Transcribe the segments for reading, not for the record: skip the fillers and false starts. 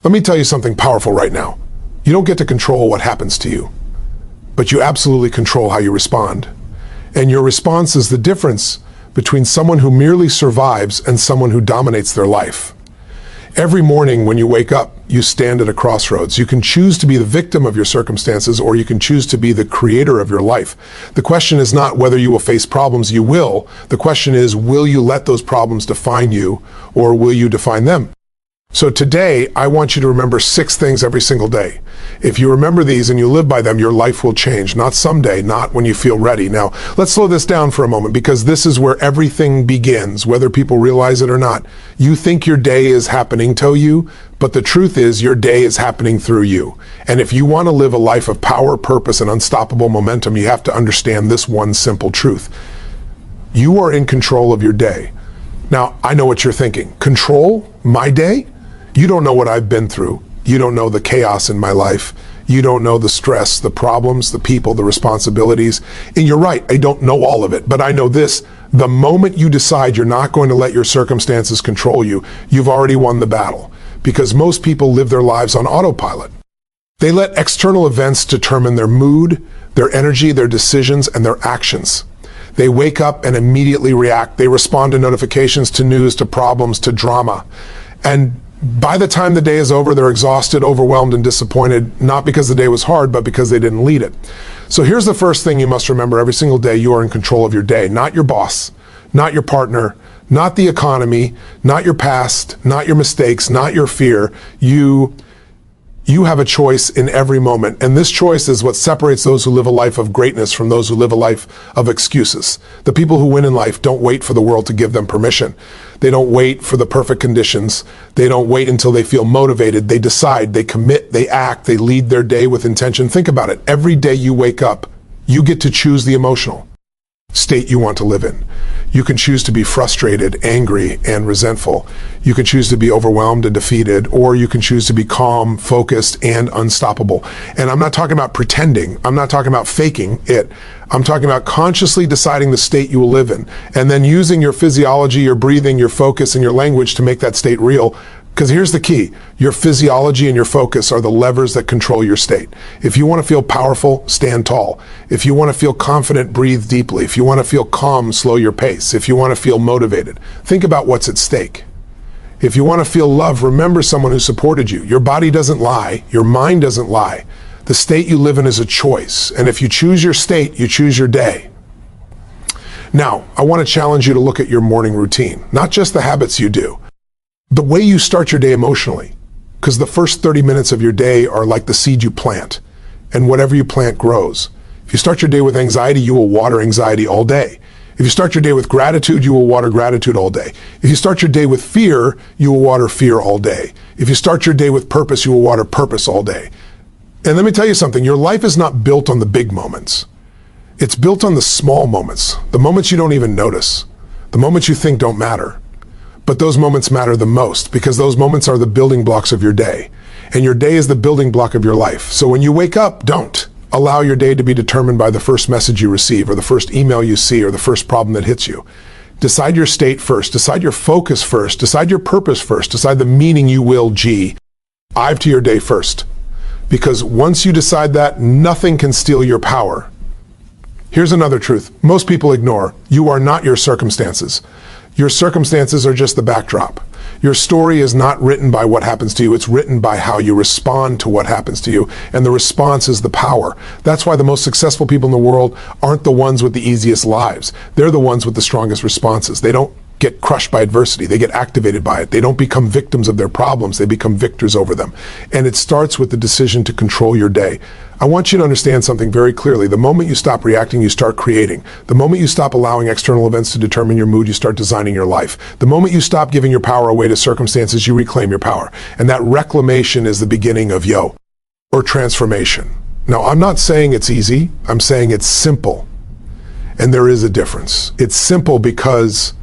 Let me tell you something powerful right now. You don't get to control what happens to you, but you absolutely control how you respond. And your response is the difference between someone who merely survives and someone who dominates their life. Every morning when you wake up, you stand at a crossroads. You can choose to be the victim of your circumstances, or you can choose to be the creator of your life. The question is not whether you will face problems. You will. The question is, will you let those problems define you, or will you define them? So today, I want you to remember 6 things every single day. If you remember these and you live by them, your life will change. Not someday, not when you feel ready. Now, let's slow this down for a moment, because this is where everything begins, whether people realize it or not. You think your day is happening to you, but the truth is your day is happening through you. And if you want to live a life of power, purpose, and unstoppable momentum, you have to understand this one simple truth. You are in control of your day. Now, I know what you're thinking. Control my day? You don't know what I've been through. You don't know the chaos in my life. You don't know the stress, the problems, the people, the responsibilities. And you're right, I don't know all of it, but I know this. The moment you decide you're not going to let your circumstances control you, you've already won the battle. Because most people live their lives on autopilot. They let external events determine their mood, their energy, their decisions, and their actions. They wake up and immediately react. They respond to notifications, to news, to problems, to drama. And by the time the day is over, they're exhausted, overwhelmed, and disappointed, not because the day was hard, but because they didn't lead it. So here's the first thing you must remember every single day: you are in control of your day, not your boss, not your partner, not the economy, not your past, not your mistakes, not your fear. You have a choice in every moment, and this choice is what separates those who live a life of greatness from those who live a life of excuses. The people who win in life don't wait for the world to give them permission. They don't wait for the perfect conditions. They don't wait until they feel motivated. They decide, they commit, they act, they lead their day with intention. Think about it. Every day you wake up, you get to choose the emotional state you want to live in. You can choose to be frustrated, angry, and resentful. You can choose to be overwhelmed and defeated, or you can choose to be calm, focused, and unstoppable. And I'm not talking about pretending. I'm not talking about faking it. I'm talking about consciously deciding the state you will live in, and then using your physiology, your breathing, your focus, and your language to make that state real. Because here's the key. Your physiology and your focus are the levers that control your state. If you want to feel powerful, stand tall. If you want to feel confident, breathe deeply. If you want to feel calm, slow your pace. If you want to feel motivated, think about what's at stake. If you want to feel love, remember someone who supported you. Your body doesn't lie. Your mind doesn't lie. The state you live in is a choice. And if you choose your state, you choose your day. Now, I want to challenge you to look at your morning routine, not just the habits you do. The way you start your day emotionally, because the first 30 minutes of your day are like the seed you plant, and whatever you plant grows. If you start your day with anxiety, you will water anxiety all day. If you start your day with gratitude, you will water gratitude all day. If you start your day with fear, you will water fear all day. If you start your day with purpose, you will water purpose all day. And let me tell you something, your life is not built on the big moments. It's built on the small moments, the moments you don't even notice, the moments you think don't matter. But those moments matter the most, because those moments are the building blocks of your day. And your day is the building block of your life. So when you wake up, don't allow your day to be determined by the first message you receive, or the first email you see, or the first problem that hits you. Decide your state first. Decide your focus first. Decide your purpose first. Decide the meaning you will drive to your day first. Because once you decide that, nothing can steal your power. Here's another truth most people ignore. You are not your circumstances. Your circumstances are just the backdrop. Your story is not written by what happens to you. It's written by how you respond to what happens to you. And the response is the power. That's why the most successful people in the world aren't the ones with the easiest lives. They're the ones with the strongest responses. They don't get crushed by adversity. They get activated by it. They don't become victims of their problems. They become victors over them. And it starts with the decision to control your day. I want you to understand something very clearly. The moment you stop reacting, you start creating. The moment you stop allowing external events to determine your mood, you start designing your life. The moment you stop giving your power away to circumstances, you reclaim your power. And that reclamation is the beginning of or transformation. Now, I'm not saying it's easy. I'm saying it's simple. And there is a difference. It's simple because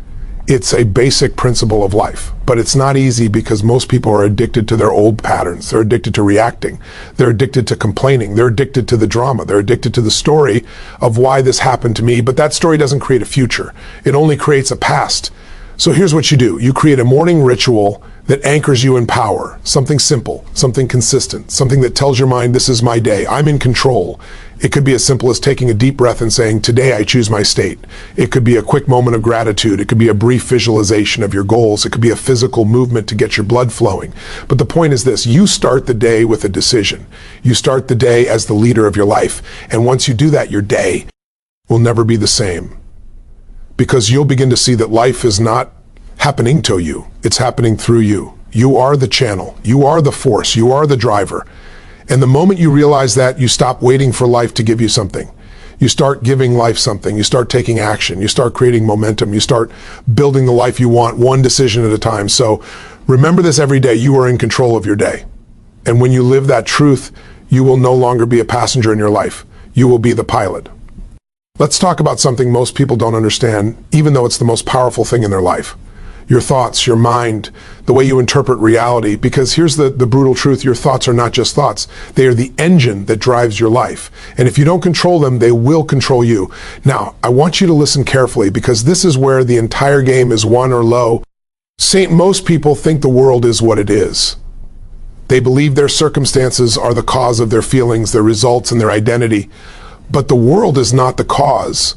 it's a basic principle of life, but it's not easy because most people are addicted to their old patterns. They're addicted to reacting. They're addicted to complaining. They're addicted to the drama. They're addicted to the story of why this happened to me, but that story doesn't create a future. It only creates a past. So here's what you do. You create a morning ritual that anchors you in power, something simple, something consistent, something that tells your mind, this is my day, I'm in control. It could be as simple as taking a deep breath and saying, today I choose my state. It could be a quick moment of gratitude. It could be a brief visualization of your goals. It could be a physical movement to get your blood flowing. But the point is this, you start the day with a decision. You start the day as the leader of your life. And once you do that, your day will never be the same. Because you'll begin to see that life is not happening to you. It's happening through you. You are the channel. You are the force. You are the driver. And the moment you realize that, you stop waiting for life to give you something. You start giving life something. You start taking action. You start creating momentum. You start building the life you want, one decision at a time. So remember this every day. You are in control of your day. And when you live that truth, you will no longer be a passenger in your life. You will be the pilot. Let's talk about something most people don't understand, even though it's the most powerful thing in their life. Your thoughts, your mind, the way you interpret reality. Because here's the brutal truth, your thoughts are not just thoughts. They are the engine that drives your life. And if you don't control them, they will control you. Now, I want you to listen carefully because this is where the entire game is won or low. Most people think the world is what it is. They believe their circumstances are the cause of their feelings, their results, and their identity. But the world is not the cause.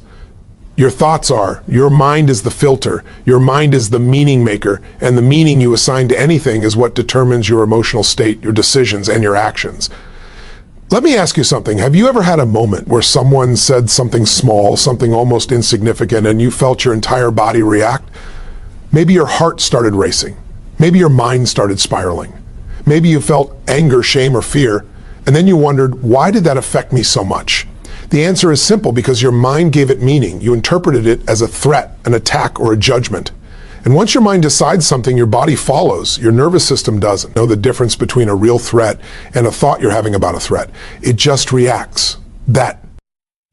Your thoughts are. Your mind is the filter. Your mind is the meaning maker, and the meaning you assign to anything is what determines your emotional state, your decisions, and your actions. Let me ask you something. Have you ever had a moment where someone said something small, something almost insignificant, and you felt your entire body react? Maybe your heart started racing. Maybe your mind started spiraling. Maybe you felt anger, shame, or fear, and then you wondered, why did that affect me so much? The answer is simple, because your mind gave it meaning. You interpreted it as a threat, an attack, or a judgment. And once your mind decides something, your body follows. Your nervous system doesn't know the difference between a real threat and a thought you're having about a threat. It just reacts. That's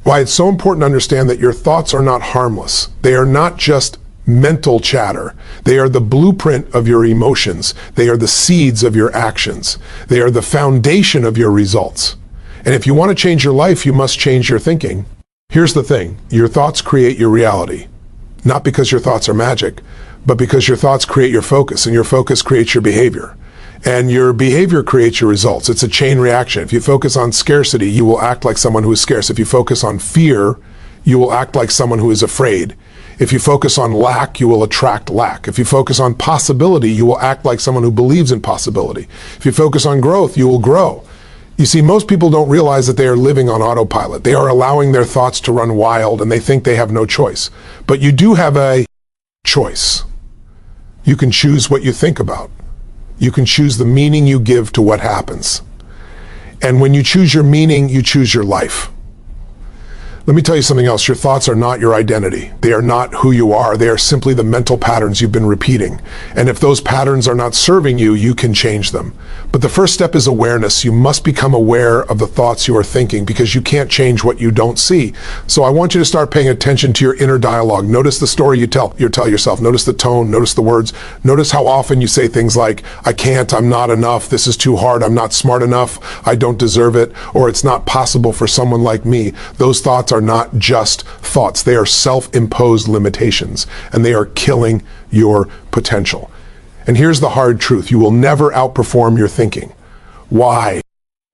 why it's so important to understand that your thoughts are not harmless. They are not just mental chatter. They are the blueprint of your emotions. They are the seeds of your actions. They are the foundation of your results. And if you want to change your life, you must change your thinking. Here's the thing. Your thoughts create your reality. Not because your thoughts are magic, but because your thoughts create your focus, and your focus creates your behavior. And your behavior creates your results. It's a chain reaction. If you focus on scarcity, you will act like someone who is scarce. If you focus on fear, you will act like someone who is afraid. If you focus on lack, you will attract lack. If you focus on possibility, you will act like someone who believes in possibility. If you focus on growth, you will grow. You see, most people don't realize that they are living on autopilot. They are allowing their thoughts to run wild, and they think they have no choice. But you do have a choice. You can choose what you think about. You can choose the meaning you give to what happens. And when you choose your meaning, you choose your life. Let me tell you something else. Your thoughts are not your identity. They are not who you are. They are simply the mental patterns you've been repeating. And if those patterns are not serving you, you can change them. But the first step is awareness. You must become aware of the thoughts you are thinking, because you can't change what you don't see. So I want you to start paying attention to your inner dialogue. Notice the story you tell yourself. Notice the tone. Notice the words. Notice how often you say things like, I can't, I'm not enough, this is too hard, I'm not smart enough, I don't deserve it, or it's not possible for someone like me. Those thoughts are not just thoughts. They are self-imposed limitations, and they are killing your potential. And here's the hard truth. You will never outperform your thinking. Why?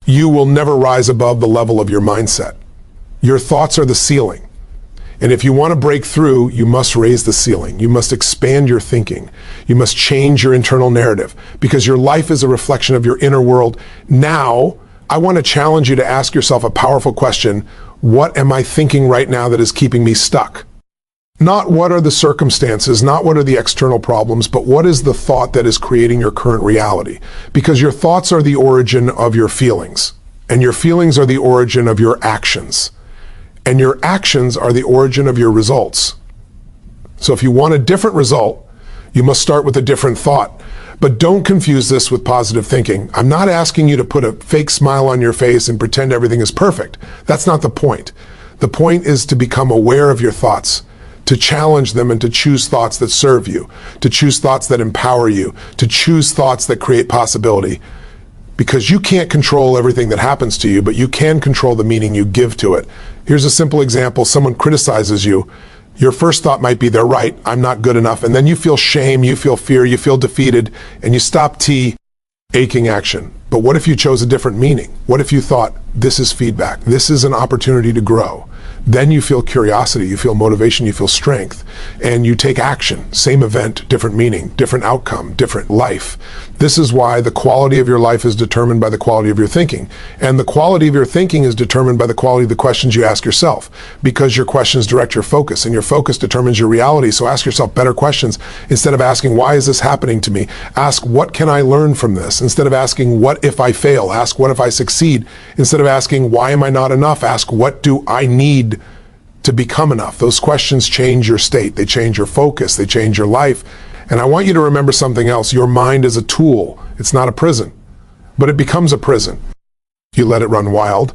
You will never rise above the level of your mindset. Your thoughts are the ceiling. And if you want to break through, you must raise the ceiling. You must expand your thinking. You must change your internal narrative, because your life is a reflection of your inner world. Now, I want to challenge you to ask yourself a powerful question. What am I thinking right now that is keeping me stuck? Not what are the circumstances, not what are the external problems, but what is the thought that is creating your current reality? Because your thoughts are the origin of your feelings, and your feelings are the origin of your actions, and your actions are the origin of your results. So if you want a different result, you must start with a different thought. But don't confuse this with positive thinking. I'm not asking you to put a fake smile on your face and pretend everything is perfect. That's not the point. The point is to become aware of your thoughts, to challenge them, and to choose thoughts that serve you, to choose thoughts that empower you, to choose thoughts that create possibility. Because you can't control everything that happens to you, but you can control the meaning you give to it. Here's a simple example. Someone criticizes you. Your first thought might be, they're right, I'm not good enough. And then you feel shame, you feel fear, you feel defeated, and you stop aching action. But what if you chose a different meaning? What if you thought, this is feedback, this is an opportunity to grow? Then you feel curiosity, you feel motivation, you feel strength, and you take action. Same event, different meaning, different outcome, different life. This is why the quality of your life is determined by the quality of your thinking. And the quality of your thinking is determined by the quality of the questions you ask yourself, because your questions direct your focus, and your focus determines your reality. So ask yourself better questions. Instead of asking, why is this happening to me? Ask, what can I learn from this? Instead of asking, what if I fail? Ask, what if I succeed? Instead of asking, why am I not enough? Ask, what do I need to become enough? Those questions change your state. They change your focus. They change your life. And I want you to remember something else. Your mind is a tool. It's not a prison, but it becomes a prison. You let it run wild.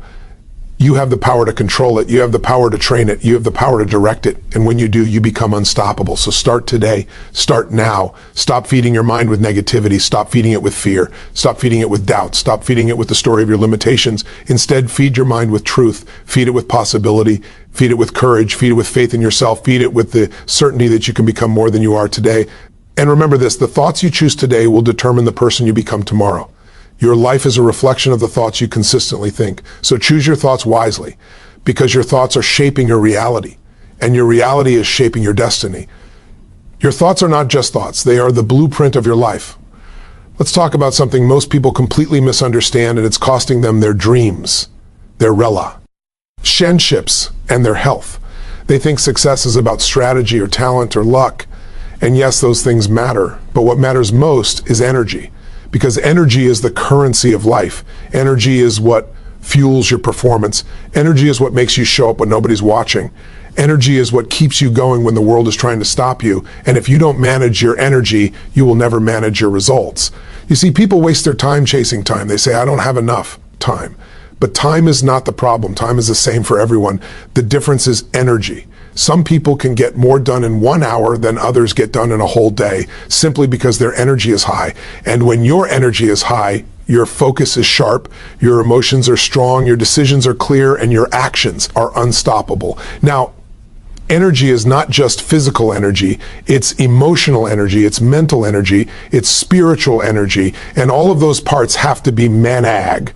You have the power to control it. You have the power to train it. You have the power to direct it. And when you do, you become unstoppable. So start today. Start now. Stop feeding your mind with negativity. Stop feeding it with fear. Stop feeding it with doubt. Stop feeding it with the story of your limitations. Instead, feed your mind with truth. Feed it with possibility. Feed it with courage. Feed it with faith in yourself. Feed it with the certainty that you can become more than you are today. And remember this, the thoughts you choose today will determine the person you become tomorrow. Your life is a reflection of the thoughts you consistently think. So choose your thoughts wisely, because your thoughts are shaping your reality, and your reality is shaping your destiny. Your thoughts are not just thoughts. They are the blueprint of your life. Let's talk about something most people completely misunderstand, and it's costing them their dreams, their relationships, and their health. They think success is about strategy or talent or luck. And yes, those things matter, but what matters most is energy. Because energy is the currency of life. Energy is what fuels your performance. Energy is what makes you show up when nobody's watching. Energy is what keeps you going when the world is trying to stop you. And if you don't manage your energy, you will never manage your results. You see, people waste their time chasing time. They say, I don't have enough time. But time is not the problem. Time is the same for everyone. The difference is energy. Some people can get more done in 1 hour than others get done in a whole day, simply because their energy is high. And when your energy is high, your focus is sharp, your emotions are strong, your decisions are clear, and your actions are unstoppable. Now, energy is not just physical energy, it's emotional energy, it's mental energy, it's spiritual energy, and all of those parts have to be manag.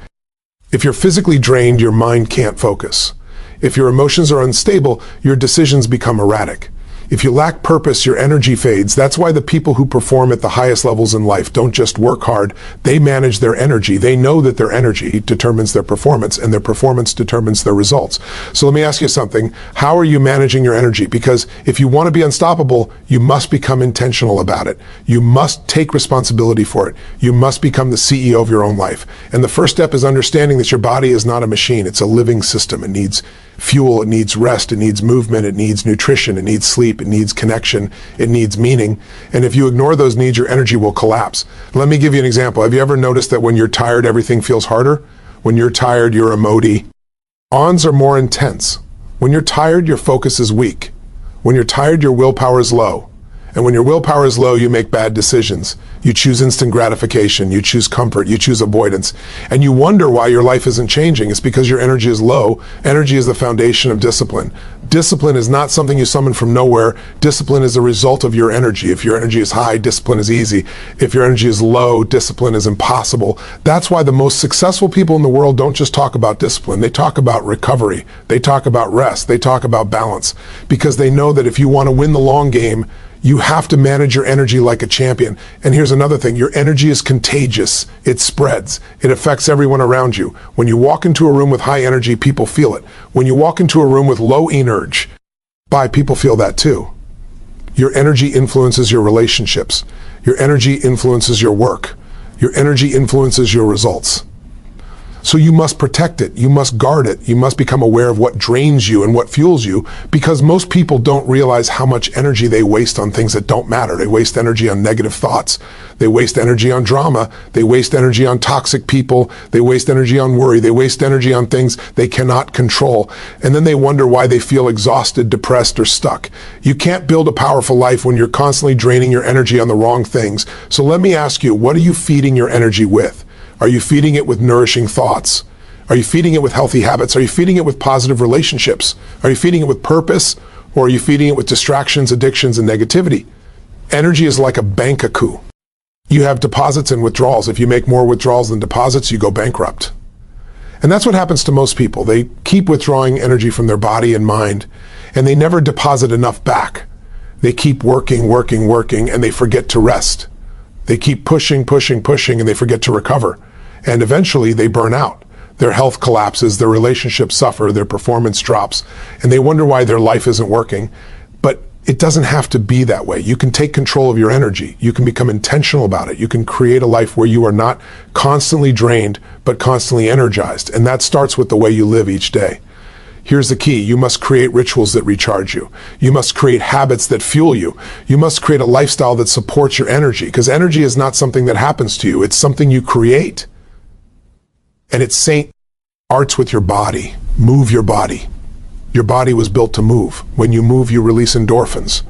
If you're physically drained, your mind can't focus. If your emotions are unstable, your decisions become erratic. If you lack purpose, your energy fades. That's why the people who perform at the highest levels in life don't just work hard, they manage their energy. They know that their energy determines their performance, and their performance determines their results. So let me ask you something. How are you managing your energy? Because if you want to be unstoppable, you must become intentional about it. You must take responsibility for it. You must become the CEO of your own life. And the first step is understanding that your body is not a machine. It's a living system. It needs fuel, it needs rest, it needs movement, it needs nutrition, it needs sleep, it needs connection, it needs meaning. And if you ignore those needs, your energy will collapse. Let me give you an example. Have you ever noticed that when you're tired, everything feels harder? When you're tired, your ons are more intense. When you're tired, your focus is weak. When you're tired, your willpower is low. And when your willpower is low, you make bad decisions. You choose instant gratification, you choose comfort, you choose avoidance. And you wonder why your life isn't changing. It's because your energy is low. Energy is the foundation of discipline. Discipline is not something you summon from nowhere. Discipline is a result of your energy. If your energy is high, discipline is easy. If your energy is low, discipline is impossible. That's why the most successful people in the world don't just talk about discipline. They talk about recovery. They talk about rest. They talk about balance. Because they know that if you want to win the long game, you have to manage your energy like a champion. And here's another thing. Your energy is contagious. It spreads. It affects everyone around you. When you walk into a room with high energy, people feel it. When you walk into a room with low energy, people feel that too. Your energy influences your relationships. Your energy influences your work. Your energy influences your results. So you must protect it. You must guard it. You must become aware of what drains you and what fuels you, because most people don't realize how much energy they waste on things that don't matter. They waste energy on negative thoughts. They waste energy on drama. They waste energy on toxic people. They waste energy on worry. They waste energy on things they cannot control. And then they wonder why they feel exhausted, depressed, or stuck. You can't build a powerful life when you're constantly draining your energy on the wrong things. So let me ask you, what are you feeding your energy with? Are you feeding it with nourishing thoughts? Are you feeding it with healthy habits? Are you feeding it with positive relationships? Are you feeding it with purpose Or are you feeding it with distractions, addictions, and negativity? Energy is like a bank account. You have deposits and withdrawals. If you make more withdrawals than deposits, you go bankrupt. And that's what happens to most people. They keep withdrawing energy from their body and mind, and they never deposit enough back. They keep working, and they forget to rest. They keep pushing, and they forget to recover. And eventually they burn out. Their health collapses, their relationships suffer, their performance drops, and they wonder why their life isn't working. But it doesn't have to be that way. You can take control of your energy. You can become intentional about it. You can create a life where you are not constantly drained, but constantly energized. And that starts with the way you live each day. Here's the key. You must create rituals that recharge you. You must create habits that fuel you. You must create a lifestyle that supports your energy, because energy is not something that happens to you. It's something you create. And it starts with your body. Move your body. Your body was built to move. When you move, you release endorphins.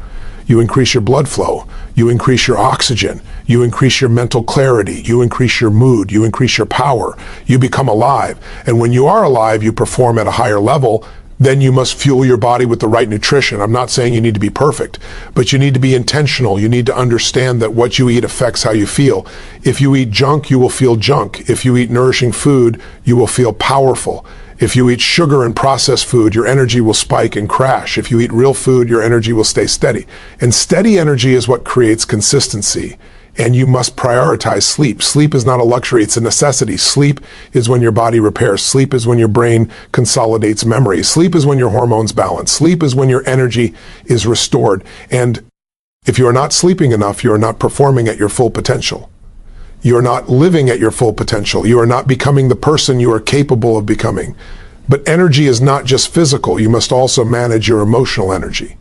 You increase your blood flow. You increase your oxygen. You increase your mental clarity. You increase your mood. You increase your power. You become alive. And when you are alive, you perform at a higher level. Then you must fuel your body with the right nutrition. I'm not saying you need to be perfect, but you need to be intentional. You need to understand that what you eat affects how you feel. If you eat junk, you will feel junk. If you eat nourishing food, you will feel powerful. If you eat sugar and processed food, your energy will spike and crash. If you eat real food, your energy will stay steady. And steady energy is what creates consistency. And you must prioritize sleep. Sleep is not a luxury, it's a necessity. Sleep is when your body repairs. Sleep is when your brain consolidates memory. Sleep is when your hormones balance. Sleep is when your energy is restored. And if you are not sleeping enough, you are not performing at your full potential. You are not living at your full potential. You are not becoming the person you are capable of becoming. But energy is not just physical. You must also manage your emotional energy,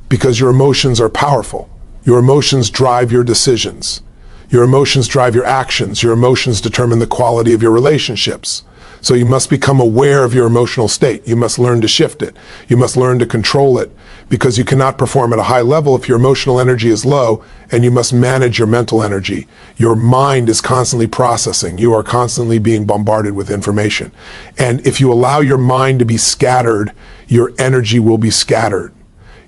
because your emotions are powerful. Your emotions drive your decisions. Your emotions drive your actions. Your emotions determine the quality of your relationships. So you must become aware of your emotional state. You must learn to shift it. You must learn to control it, because you cannot perform at a high level if your emotional energy is low, and you must manage your mental energy. Your mind is constantly processing. You are constantly being bombarded with information. And if you allow your mind to be scattered, your energy will be scattered.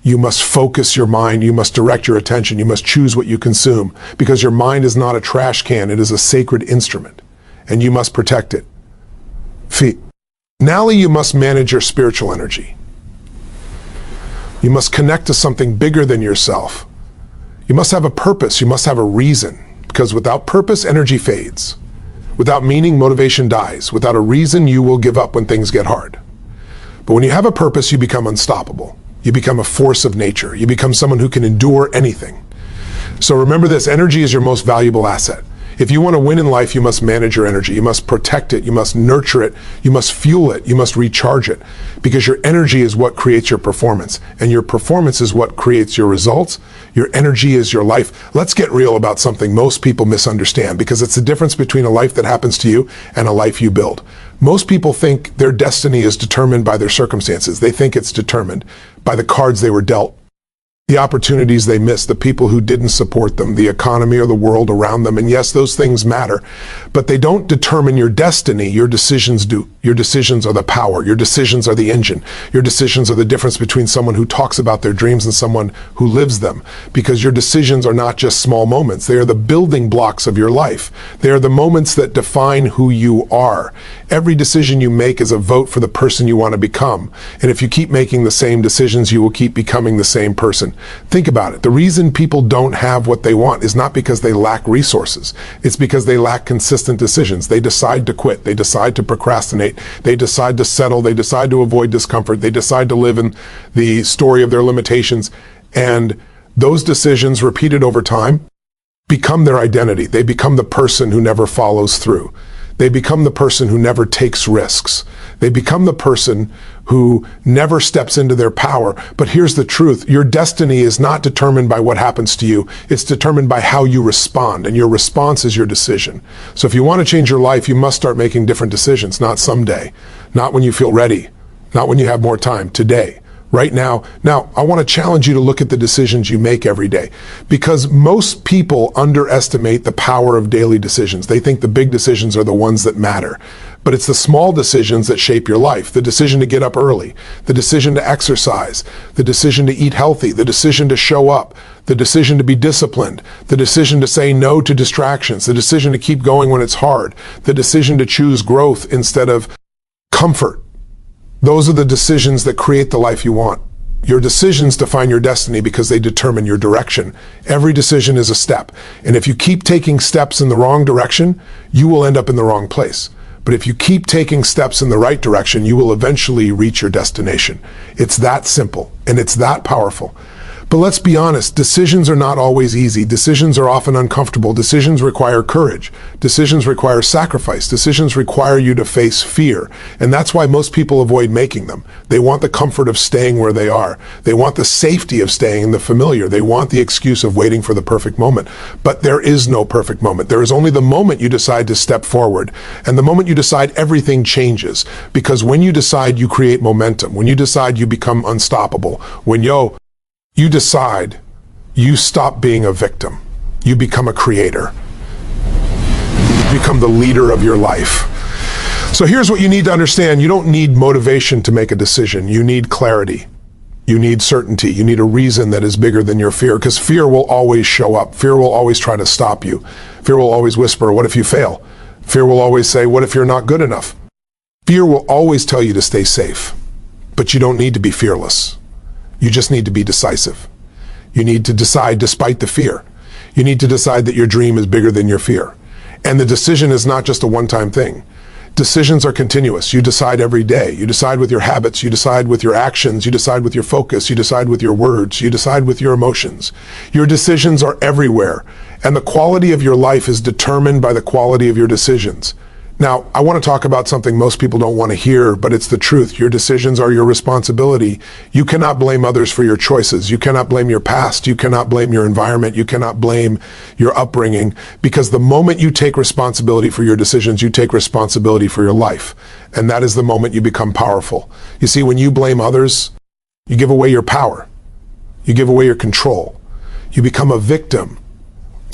You must focus your mind. You must direct your attention. You must choose what you consume, because your mind is not a trash can. It is a sacred instrument, and you must protect it. Finally, you must manage your spiritual energy. You must connect to something bigger than yourself. You must have a purpose. You must have a reason, because without purpose, energy fades. Without meaning, motivation dies. Without a reason, you will give up when things get hard. But when you have a purpose, you become unstoppable. You become a force of nature. You become someone who can endure anything. So remember this, energy is your most valuable asset. If you want to win in life, you must manage your energy. You must protect it. You must nurture it. You must fuel it. You must recharge it, because your energy is what creates your performance, and your performance is what creates your results. Your energy is your life. Let's get real about something most people misunderstand, because it's the difference between a life that happens to you and a life you build. Most people think their destiny is determined by their circumstances. They think it's determined by the cards they were dealt, the opportunities they missed, the people who didn't support them, the economy or the world around them. And yes, those things matter, but they don't determine your destiny. Your decisions do. Your decisions are the power. Your decisions are the engine. Your decisions are the difference between someone who talks about their dreams and someone who lives them, because your decisions are not just small moments. They are the building blocks of your life. They are the moments that define who you are. Every decision you make is a vote for the person you want to become. And if you keep making the same decisions, you will keep becoming the same person. Think about it. The reason people don't have what they want is not because they lack resources. It's because they lack consistent decisions. They decide to quit. They decide to procrastinate. They decide to settle. They decide to avoid discomfort. They decide to live in the story of their limitations. And those decisions, repeated over time, become their identity. They become the person who never follows through. They become the person who never takes risks. They become the person who never steps into their power. But here's the truth. Your destiny is not determined by what happens to you. It's determined by how you respond, and your response is your decision. So if you want to change your life, you must start making different decisions, not someday, not when you feel ready, not when you have more time, today. right now. Now, I want to challenge you to look at the decisions you make every day, because most people underestimate the power of daily decisions. They think the big decisions are the ones that matter, but it's the small decisions that shape your life. The decision to get up early, the decision to exercise, the decision to eat healthy, the decision to show up, the decision to be disciplined, the decision to say no to distractions, the decision to keep going when it's hard, the decision to choose growth instead of comfort. Those are the decisions that create the life you want. Your decisions define your destiny because they determine your direction. Every decision is a step. And if you keep taking steps in the wrong direction, you will end up in the wrong place. But if you keep taking steps in the right direction, you will eventually reach your destination. It's that simple, and it's that powerful. But let's be honest, decisions are not always easy. Decisions are often uncomfortable. Decisions require courage. Decisions require sacrifice. Decisions require you to face fear. And that's why most people avoid making them. They want the comfort of staying where they are. They want the safety of staying in the familiar. They want the excuse of waiting for the perfect moment. But there is no perfect moment. There is only the moment you decide to step forward. And the moment you decide, everything changes. Because when you decide, you create momentum. When you decide, you become unstoppable. When you decide, you stop being a victim. You become a creator. You become the leader of your life. So here's what you need to understand. You don't need motivation to make a decision. You need clarity. You need certainty. You need a reason that is bigger than your fear, because fear will always show up. Fear will always try to stop you. Fear will always whisper, what if you fail? Fear will always say, what if you're not good enough? Fear will always tell you to stay safe, but you don't need to be fearless. You just need to be decisive. You need to decide despite the fear. You need to decide that your dream is bigger than your fear. And the decision is not just a one-time thing. Decisions are continuous. You decide every day. You decide with your habits. You decide with your actions. You decide with your focus. You decide with your words. You decide with your emotions. Your decisions are everywhere. And the quality of your life is determined by the quality of your decisions. Now, I want to talk about something most people don't want to hear, but it's the truth. Your decisions are your responsibility. You cannot blame others for your choices. You cannot blame your past. You cannot blame your environment. You cannot blame your upbringing, because the moment you take responsibility for your decisions, you take responsibility for your life. And that is the moment you become powerful. You see, when you blame others, you give away your power. You give away your control. You become a victim.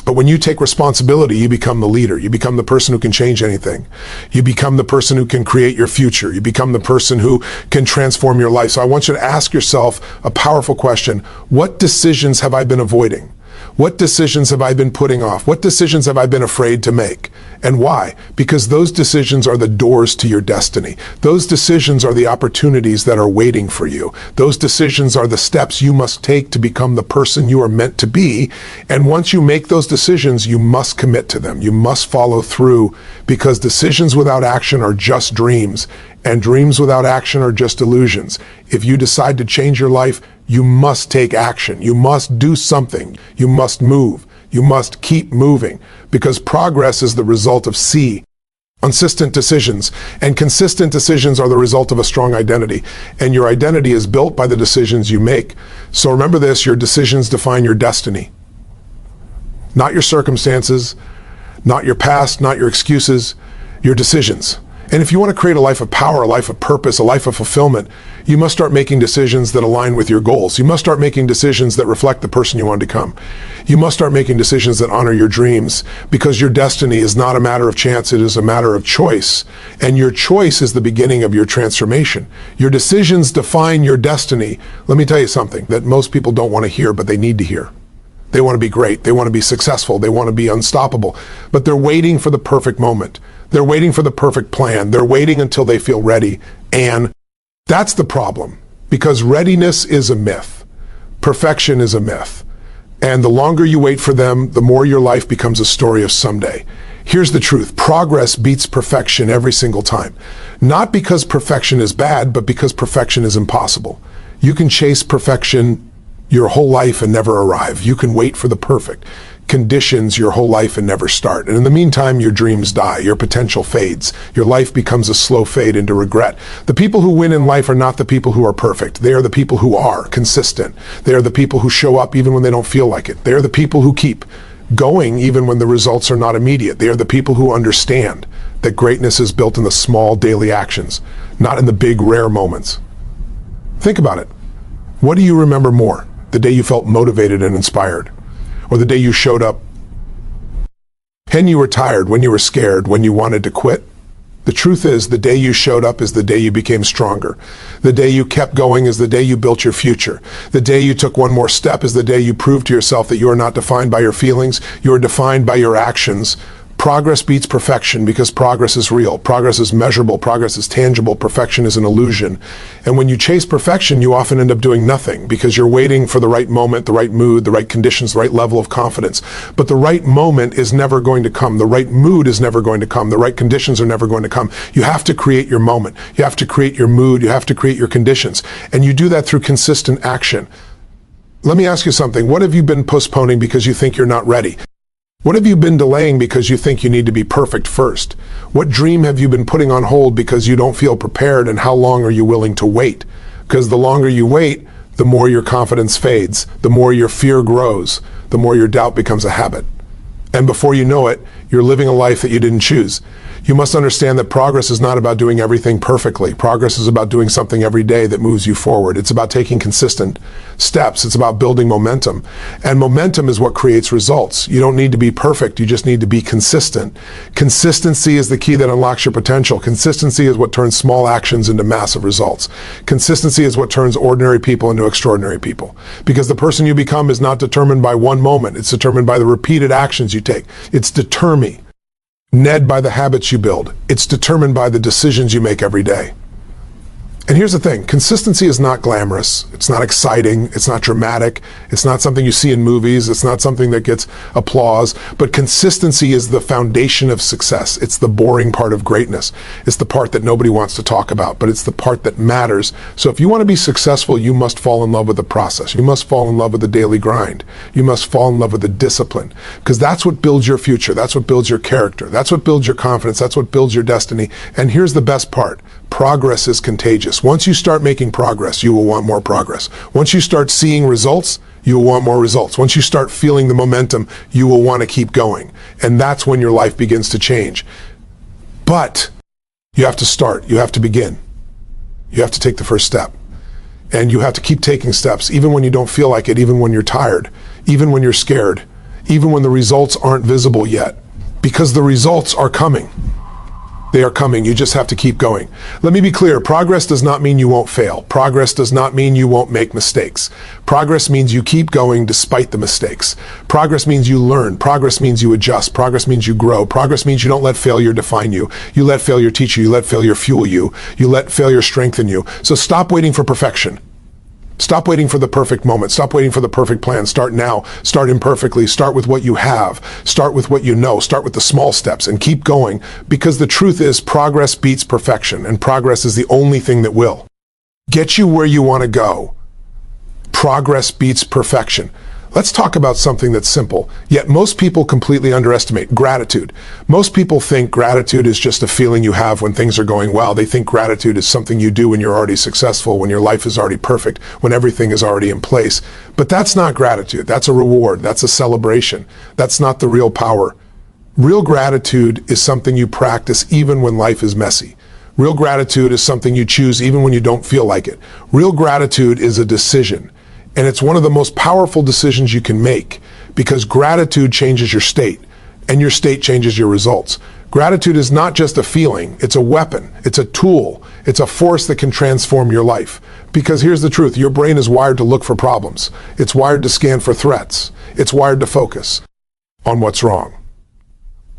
But when you take responsibility, you become the leader. You become the person who can change anything. You become the person who can create your future. You become the person who can transform your life. So I want you to ask yourself a powerful question. What decisions have I been avoiding? What decisions have I been putting off? What decisions have I been afraid to make? And why? Because those decisions are the doors to your destiny. Those decisions are the opportunities that are waiting for you. Those decisions are the steps you must take to become the person you are meant to be. And once you make those decisions, you must commit to them. You must follow through, because decisions without action are just dreams, and dreams without action are just illusions. If you decide to change your life, you must take action. You must do something. You must move. You must keep moving, because progress is the result of consistent decisions, and consistent decisions are the result of a strong identity, and your identity is built by the decisions you make. So remember this, your decisions define your destiny. Not your circumstances, not your past, not your excuses, your decisions. And if you want to create a life of power, a life of purpose, a life of fulfillment, you must start making decisions that align with your goals. You must start making decisions that reflect the person you want to become. You must start making decisions that honor your dreams, because your destiny is not a matter of chance, it is a matter of choice. And your choice is the beginning of your transformation. Your decisions define your destiny. Let me tell you something that most people don't want to hear, but they need to hear. They want to be great. They want to be successful. They want to be unstoppable. But they're waiting for the perfect moment. They're waiting for the perfect plan. They're waiting until they feel ready. And that's the problem, because readiness is a myth. Perfection is a myth. And the longer you wait for them, the more your life becomes a story of someday. Here's the truth. Progress beats perfection every single time. Not because perfection is bad, but because perfection is impossible. You can chase perfection your whole life and never arrive. You can wait for the perfect conditions your whole life and never start. And in the meantime, your dreams die, your potential fades, your life becomes a slow fade into regret. The people who win in life are not the people who are perfect. They are the people who are consistent. They are the people who show up even when they don't feel like it. They are the people who keep going even when the results are not immediate. They are the people who understand that greatness is built in the small daily actions, not in the big rare moments. Think about it. What do you remember more? The day you felt motivated and inspired? Or the day you showed up? When you were tired, when you were scared, when you wanted to quit? The truth is, the day you showed up is the day you became stronger. The day you kept going is the day you built your future. The day you took one more step is the day you proved to yourself that you are not defined by your feelings, you are defined by your actions. Progress beats perfection because progress is real. Progress is measurable. Progress is tangible. Perfection is an illusion. And when you chase perfection, you often end up doing nothing because you're waiting for the right moment, the right mood, the right conditions, the right level of confidence. But the right moment is never going to come. The right mood is never going to come. The right conditions are never going to come. You have to create your moment. You have to create your mood. You have to create your conditions. And you do that through consistent action. Let me ask you something. What have you been postponing because you think you're not ready? What have you been delaying because you think you need to be perfect first? What dream have you been putting on hold because you don't feel prepared, and how long are you willing to wait? Because the longer you wait, the more your confidence fades, the more your fear grows, the more your doubt becomes a habit. And before you know it, you're living a life that you didn't choose. You must understand that progress is not about doing everything perfectly. Progress is about doing something every day that moves you forward. It's about taking consistent steps. It's about building momentum. And momentum is what creates results. You don't need to be perfect. You just need to be consistent. Consistency is the key that unlocks your potential. Consistency is what turns small actions into massive results. Consistency is what turns ordinary people into extraordinary people. Because the person you become is not determined by one moment. It's determined by the repeated actions you take. It's determined by the habits you build. It's determined by the decisions you make every day. And here's the thing, consistency is not glamorous. It's not exciting. It's not dramatic. It's not something you see in movies. It's not something that gets applause. But consistency is the foundation of success. It's the boring part of greatness. It's the part that nobody wants to talk about, but it's the part that matters. So if you want to be successful, you must fall in love with the process. You must fall in love with the daily grind. You must fall in love with the discipline, because that's what builds your future. That's what builds your character. That's what builds your confidence. That's what builds your destiny. And here's the best part. Progress is contagious. Once you start making progress, you will want more progress. Once you start seeing results, you will want more results. Once you start feeling the momentum, you will want to keep going. And that's when your life begins to change. But you have to start. You have to begin. You have to take the first step. And you have to keep taking steps, even when you don't feel like it, even when you're tired, even when you're scared, even when the results aren't visible yet. Because the results are coming. They are coming. You just have to keep going. Let me be clear. Progress does not mean you won't fail. Progress does not mean you won't make mistakes. Progress means you keep going despite the mistakes. Progress means you learn. Progress means you adjust. Progress means you grow. Progress means you don't let failure define you. You let failure teach you. You let failure fuel you. You let failure strengthen you. So stop waiting for perfection. Stop waiting for the perfect moment. Stop waiting for the perfect plan. Start now. Start imperfectly. Start with what you have. Start with what you know. Start with the small steps and keep going, because the truth is progress beats perfection, and progress is the only thing that will get you where you want to go. Progress beats perfection. Let's talk about something that's simple, yet most people completely underestimate: gratitude. Most people think gratitude is just a feeling you have when things are going well. They think gratitude is something you do when you're already successful, when your life is already perfect, when everything is already in place. But that's not gratitude. That's a reward. That's a celebration. That's not the real power. Real gratitude is something you practice even when life is messy. Real gratitude is something you choose even when you don't feel like it. Real gratitude is a decision. And it's one of the most powerful decisions you can make, because gratitude changes your state, and your state changes your results. Gratitude is not just a feeling, it's a weapon, it's a tool, it's a force that can transform your life. Because here's the truth, your brain is wired to look for problems. It's wired to scan for threats. It's wired to focus on what's wrong.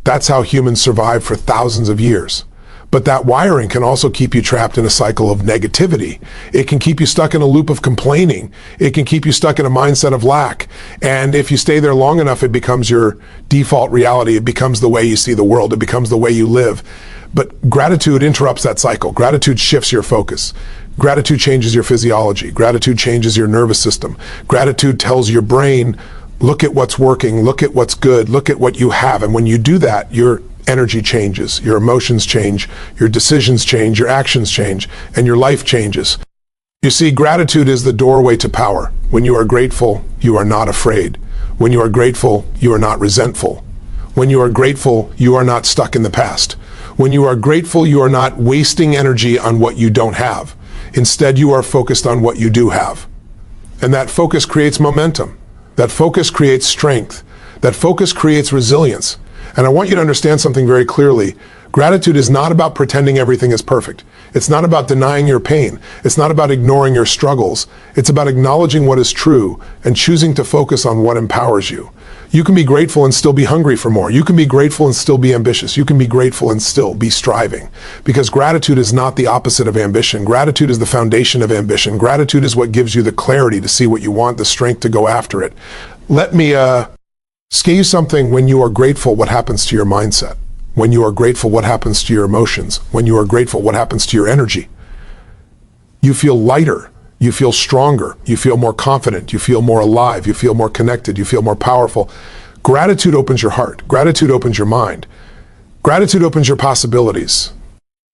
That's how humans survived for thousands of years. But that wiring can also keep you trapped in a cycle of negativity. It can keep you stuck in a loop of complaining. It can keep you stuck in a mindset of lack. And if you stay there long enough, it becomes your default reality. It becomes the way you see the world. It becomes the way you live. But gratitude interrupts that cycle. Gratitude shifts your focus. Gratitude changes your physiology. Gratitude changes your nervous system. Gratitude tells your brain, look at what's working, look at what's good, look at what you have. And when you do that, your energy changes, your emotions change, your decisions change, your actions change, and your life changes. You see, gratitude is the doorway to power. When you are grateful, you are not afraid. When you are grateful, you are not resentful. When you are grateful, you are not stuck in the past. When you are grateful, you are not wasting energy on what you don't have. Instead, you are focused on what you do have. And that focus creates momentum. That focus creates strength. That focus creates resilience. And I want you to understand something very clearly. Gratitude is not about pretending everything is perfect. It's not about denying your pain. It's not about ignoring your struggles. It's about acknowledging what is true and choosing to focus on what empowers you. You can be grateful and still be hungry for more. You can be grateful and still be ambitious. You can be grateful and still be striving. Because gratitude is not the opposite of ambition. Gratitude is the foundation of ambition. Gratitude is what gives you the clarity to see what you want, the strength to go after it. Let me say something. When you are grateful, what happens to your mindset? When you are grateful, what happens to your emotions? When you are grateful, what happens to your energy? You feel lighter. You feel stronger. You feel more confident. You feel more alive. You feel more connected. You feel more powerful. Gratitude opens your heart. Gratitude opens your mind. Gratitude opens your possibilities.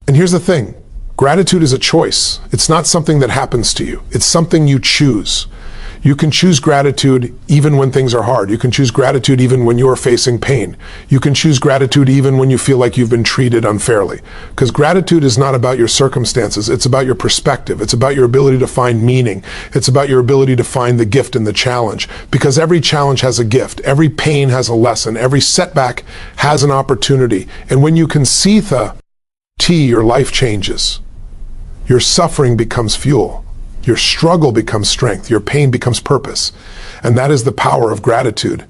And here's the thing. Gratitude is a choice. It's not something that happens to you. It's something you choose. You can choose gratitude even when things are hard. You can choose gratitude even when you are facing pain. You can choose gratitude even when you feel like you've been treated unfairly. Because gratitude is not about your circumstances. It's about your perspective. It's about your ability to find meaning. It's about your ability to find the gift in the challenge. Because every challenge has a gift. Every pain has a lesson. Every setback has an opportunity. And when you can see the T, your life changes. Your suffering becomes fuel. Your struggle becomes strength. Your pain becomes purpose. And that is the power of gratitude.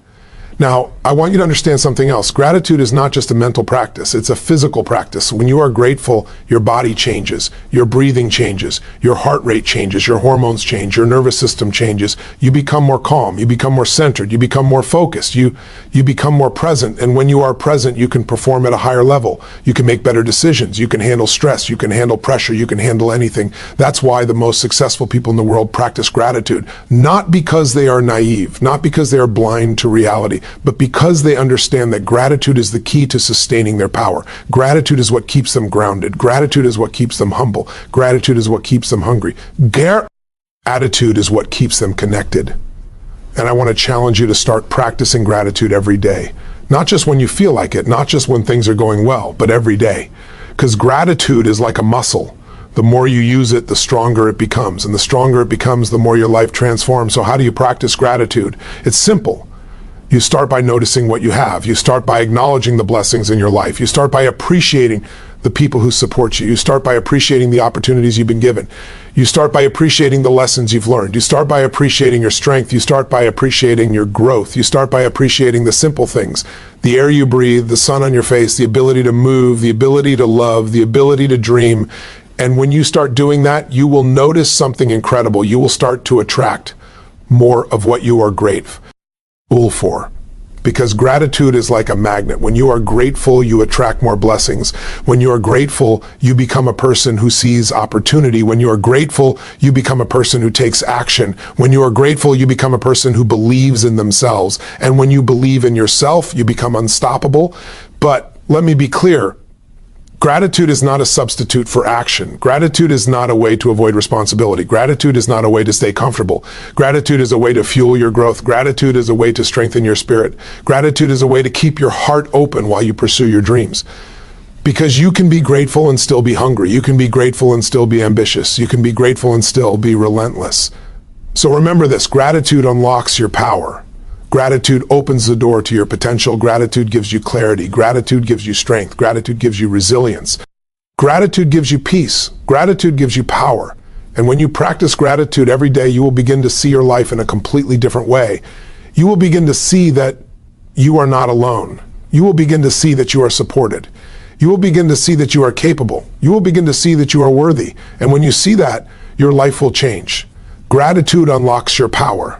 Now, I want you to understand something else. Gratitude is not just a mental practice. It's a physical practice. When you are grateful, your body changes, your breathing changes, your heart rate changes, your hormones change, your nervous system changes. You become more calm. You become more centered. You become more focused. You become more present. And when you are present, you can perform at a higher level. You can make better decisions. You can handle stress. You can handle pressure. You can handle anything. That's why the most successful people in the world practice gratitude. Not because they are naive, not because they are blind to reality, but because they understand that gratitude is the key to sustaining their power. Gratitude is what keeps them grounded. Gratitude is what keeps them humble. Gratitude is what keeps them hungry. Attitude is what keeps them connected. And I want to challenge you to start practicing gratitude every day. Not just when you feel like it, not just when things are going well, but every day. Because gratitude is like a muscle. The more you use it, the stronger it becomes. And the stronger it becomes, the more your life transforms. So how do you practice gratitude? It's simple. You start by noticing what you have. You start by acknowledging the blessings in your life. You start by appreciating the people who support you. You start by appreciating the opportunities you've been given. You start by appreciating the lessons you've learned. You start by appreciating your strength. You start by appreciating your growth. You start by appreciating the simple things. The air you breathe, the sun on your face, the ability to move, the ability to love, the ability to dream. And when you start doing that, you will notice something incredible. You will start to attract more of what you are grateful for. Because gratitude is like a magnet. When you are grateful, you attract more blessings. When you are grateful, you become a person who sees opportunity. When you are grateful, you become a person who takes action. When you are grateful, you become a person who believes in themselves. And when you believe in yourself, you become unstoppable. But let me be clear. Gratitude is not a substitute for action. Gratitude is not a way to avoid responsibility. Gratitude is not a way to stay comfortable. Gratitude is a way to fuel your growth. Gratitude is a way to strengthen your spirit. Gratitude is a way to keep your heart open while you pursue your dreams. Because you can be grateful and still be hungry. You can be grateful and still be ambitious. You can be grateful and still be relentless. So remember this, gratitude unlocks your power. Gratitude opens the door to your potential. Gratitude gives you clarity. Gratitude gives you strength. Gratitude gives you resilience. Gratitude gives you peace. Gratitude gives you power. And when you practice gratitude every day, you will begin to see your life in a completely different way. You will begin to see that you are not alone. You will begin to see that you are supported. You will begin to see that you are capable. You will begin to see that you are worthy. And when you see that, your life will change. Gratitude unlocks your power.